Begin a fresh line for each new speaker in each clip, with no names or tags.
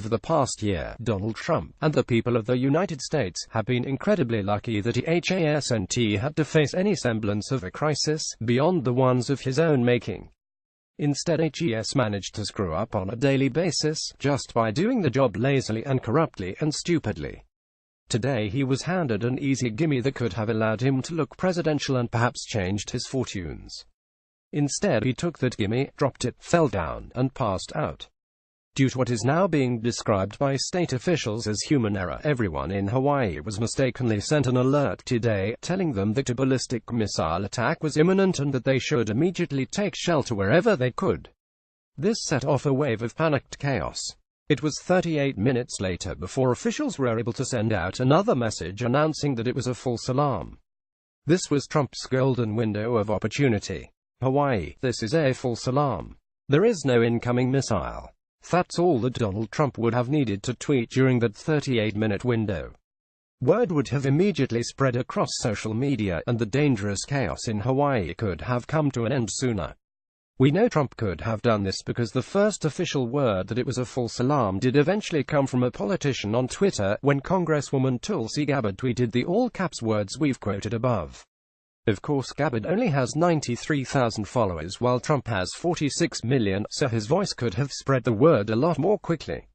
over the past year, Donald Trump and the people of the United States have been incredibly lucky that he hasn't had to face any semblance of a crisis beyond the ones of his own making. Instead, HES managed to screw up on a daily basis, just by doing the job lazily and corruptly and stupidly. Today he was handed an easy gimme that could have allowed him to look presidential and perhaps changed his fortunes. Instead he took that gimme, dropped it, fell down, and passed out. Due to what is now being described by state officials as human error, everyone in Hawaii was mistakenly sent an alert today, telling them that a ballistic missile attack was imminent and that they should immediately take shelter wherever they could. This set off a wave of panicked chaos. It was 38 minutes later before officials were able to send out another message announcing that it was a false alarm. This was Trump's golden window of opportunity. Hawaii, this is a false alarm. There is no incoming missile. That's all that Donald Trump would have needed to tweet during that 38-minute window. Word would have immediately spread across social media, and the dangerous chaos in Hawaii could have come to an end sooner. We know Trump could have done this because the first official word that it was a false alarm did eventually come from a politician on Twitter, when Congresswoman Tulsi Gabbard tweeted the all-caps words we've quoted above. Of course, Gabbard only has 93,000 followers while Trump has 46 million, so his voice could have spread the word a lot more quickly.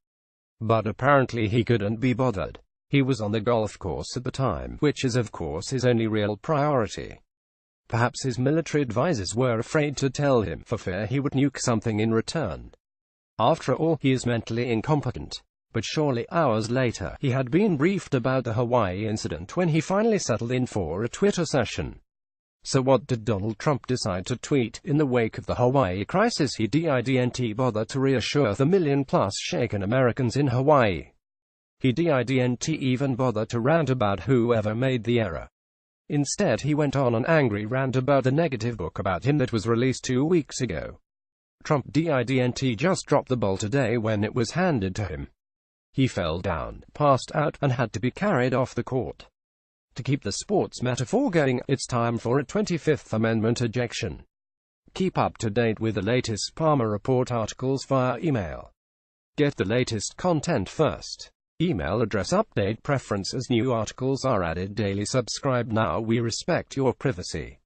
But apparently he couldn't be bothered. He was on the golf course at the time, which is of course his only real priority. Perhaps his military advisors were afraid to tell him, for fear he would nuke something in return. After all, he is mentally incompetent. But surely hours later, he had been briefed about the Hawaii incident when he finally settled in for a Twitter session. So what did Donald Trump decide to tweet? In the wake of the Hawaii crisis, he didn't bother to reassure the million-plus shaken Americans in Hawaii. He didn't even bother to rant about whoever made the error. Instead, he went on an angry rant about the negative book about him that was released 2 weeks ago. Trump didn't just drop the ball today when it was handed to him. He fell down, passed out, and had to be carried off the court. To keep the sports metaphor going, it's time for a 25th Amendment ejection. Keep up to date with the latest Palmer Report articles via email. Get the latest content first. Email address update preference as new articles are added daily. Subscribe now. We respect your privacy.